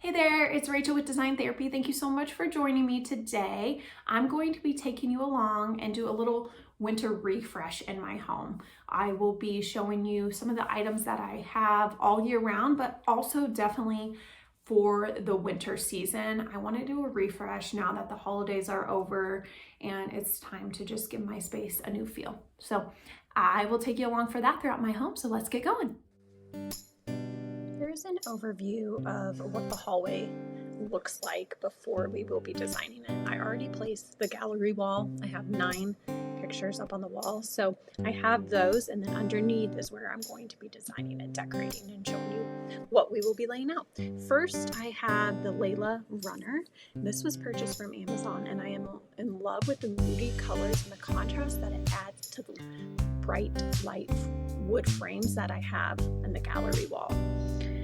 Hey there, it's Rachel with Design Therapy. Thank you so much for joining me today. I'm going to be taking you along and do a little winter refresh in my home. I will be showing you some of the items that I have all year round, but also definitely for the winter season. I want to do a refresh now that the holidays are over and it's time to just give my space a new feel. So I will take you along for that throughout my home. So let's get going. Here's an overview of what the hallway looks like before we will be designing it. I already placed the gallery wall. I have 9 pictures up on the wall. So I have those, and then underneath is where I'm going to be designing and decorating and showing you what we will be laying out. First, I have the Layla runner. This was purchased from Amazon, and I am in love with the moody colors and the contrast that it adds to the bright light wood frames that I have in the gallery wall.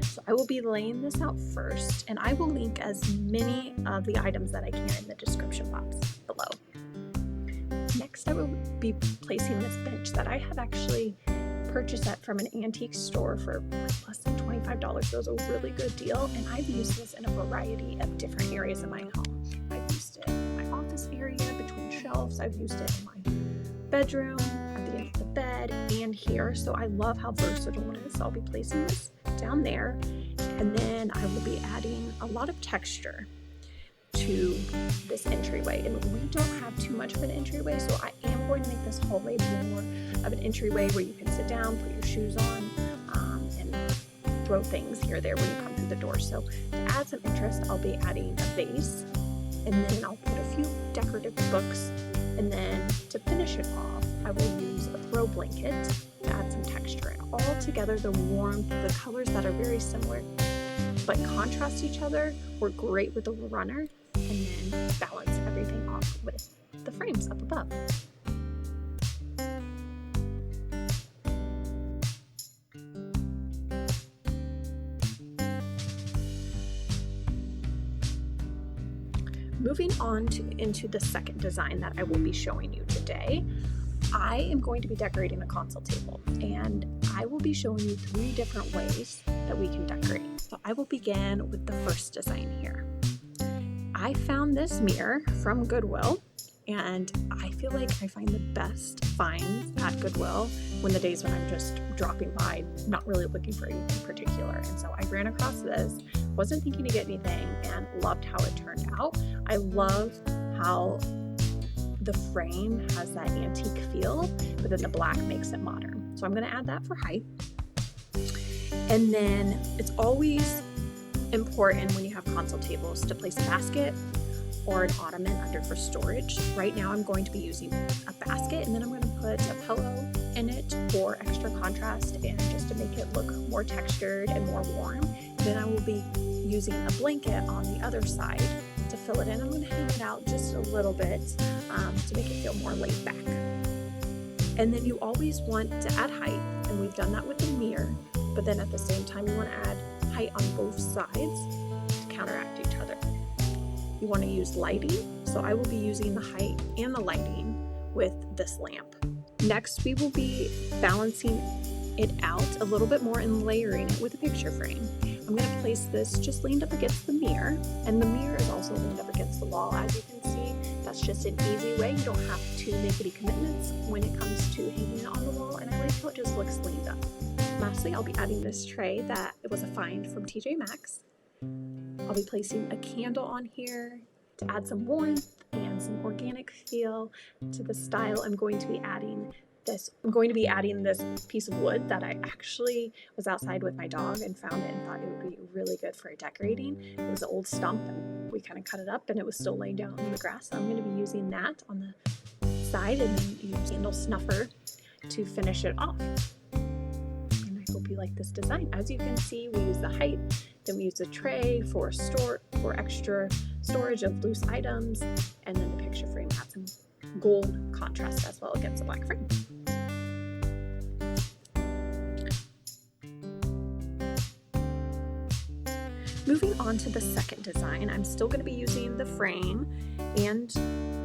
So I will be laying this out first, and I will link as many of the items that I can in the description box below. Next, I will be placing this bench that I have actually purchased from an antique store for less than $25. It was a really good deal, and I've used this in a variety of different areas of my home. I've used it in my office area, between shelves. I've used it in my bedroom, at the end of the bed, and here. So I love how versatile it is. So I'll be placing this down there, and then I will be adding a lot of texture to this entryway. And we don't have too much of an entryway, so I am going to make this hallway more of an entryway where you can sit down, put your shoes on, and throw things here or there when you come through the door. So to add some interest, I'll be adding a vase, and then I'll put a few decorative books, and then to finish it off, I will use a throw blanket to add some texture. And all together, the warmth, the colors that are very similar but contrast each other work great with the runner, and then balance everything off with the frames up above. Moving on into the second design that I will be showing you today, I am going to be decorating a console table, and I will be showing you 3 different ways that we can decorate. So I will begin with the first design here. I found this mirror from Goodwill, and I feel like I find the best finds at Goodwill when the days when I'm just dropping by, not really looking for anything particular. And so I ran across this, wasn't thinking to get anything, and loved how it turned out. I love how the frame has that antique feel, but then the black makes it modern. So I'm going to add that for height. And then it's always important when you have console tables to place a basket or an ottoman under for storage. Right now I'm going to be using a basket, and then I'm going to put a pillow in it for extra contrast and just to make it look more textured and more warm. Then I will be using a blanket on the other side to fill it in. I'm going to hang it out just a little bit to make it feel more laid back. And then you always want to add height, and we've done that with the mirror, but then at the same time you want to add height on both sides to counteract each other. You want to use lighting, so I will be using the height and the lighting with this lamp. Next, we will be balancing it out a little bit more and layering it with a picture frame. I'm going to place this just leaned up against the mirror, and the mirror is also leaned up against the wall. As you can see, that's just an easy way. You don't have to make any commitments when it comes to hanging it on the wall, and I like how it just looks leaned up. Lastly, I'll be adding this tray that it was a find from TJ Maxx. I'll be placing a candle on here to add some warmth and some organic feel to the style. I'm going to be adding this piece of wood that I actually was outside with my dog and found it and thought it would be really good for decorating. It was an old stump, and we kind of cut it up, and it was still laying down in the grass. So I'm going to be using that on the side, and then use candle snuffer to finish it off. And I hope you like this design. As you can see, we use the height, then we use a tray for extra storage of loose items, and then the picture frame adds some gold contrast as well against the black frame. Moving on to the second design, I'm still going to be using the frame and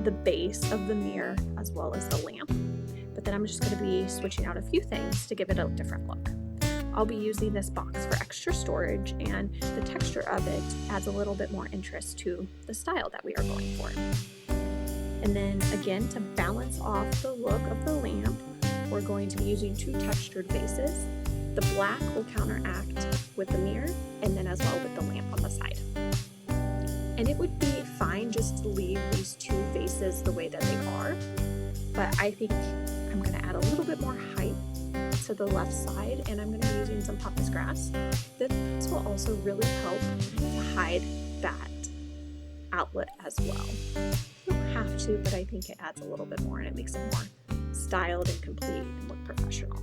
the base of the mirror as well as the lamp, but then I'm just going to be switching out a few things to give it a different look. I'll be using this box for extra storage, and the texture of it adds a little bit more interest to the style that we are going for. And then again, to balance off the look of the lamp, we're going to be using 2 textured bases. The black will counteract with the mirror, and then as well with the lamp on the side. And it would be fine just to leave these 2 faces the way that they are, but I think I'm going to add a little bit more height to the left side, and I'm going to be using some pampas grass. This will also really help to hide that outlet as well. You don't have to, but I think it adds a little bit more and it makes it more styled and complete and look professional.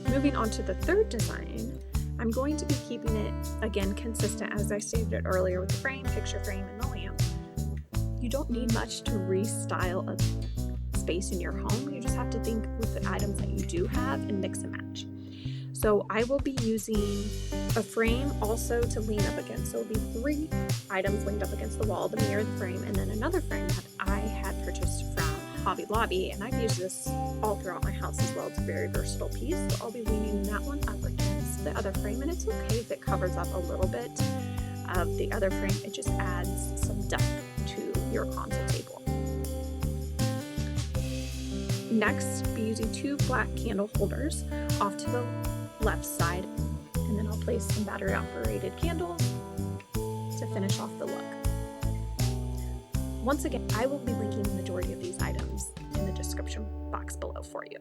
Moving on to the third design, I'm going to be keeping it, again, consistent as I stated earlier with the frame, picture frame, and the lamp. You don't need much to restyle a space in your home. You just have to think with the items that you do have and mix and match. So I will be using a frame also to lean up against. So it'll be 3 items leaned up against the wall, the mirror, the frame, and then another frame that I had purchased from Hobby Lobby, and I've used this all throughout my house as well. It's a very versatile piece, so I'll be leaning that one up against the other frame, and it's okay if it covers up a little bit of the other frame. It just adds some depth to your console table. Next, be using 2 black candle holders off to the left side, and then I'll place some battery operated candles to finish off the look. Once again, I will be linking the majority of these items in the description box below for you.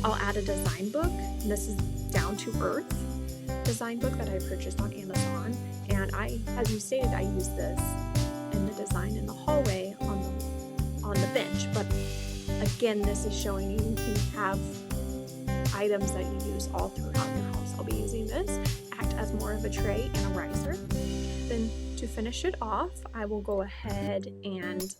I'll add a design book, and this is Down to Earth design book that I purchased on Amazon, and as you stated, I use this in the design in the hallway on the bench, but again, this is showing you can have items that you use all throughout your house. I'll be using this, act as more of a tray and a riser. Then to finish it off, I will go ahead and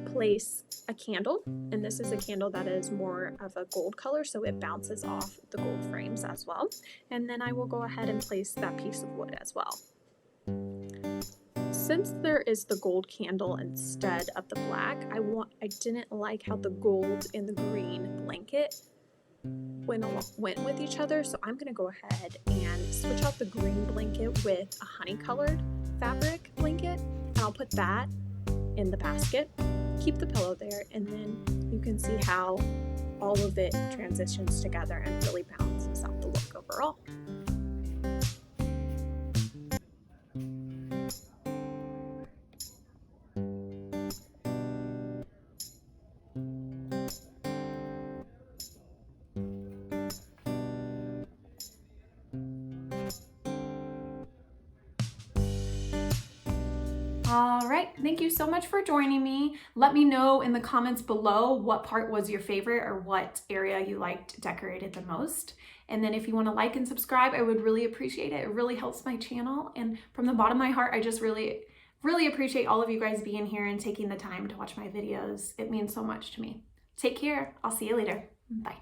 place a candle, and this is a candle that is more of a gold color, so it bounces off the gold frames as well. And then I will go ahead and place that piece of wood as well. Since there is the gold candle instead of the black, I didn't like how the gold and the green blanket went with each other, so I'm going to go ahead and switch out the green blanket with a honey colored fabric blanket, and I'll put that in the basket, keep the pillow there, and then you can see how all of it transitions together and really balances out the look overall. All right, thank you so much for joining me. Let me know in the comments below what part was your favorite or what area you liked decorated the most. And then if you want to like and subscribe, I would really appreciate it. It really helps my channel. And from the bottom of my heart, I just really appreciate all of you guys being here and taking the time to watch my videos. It means so much to me. Take care. I'll see you later. Bye.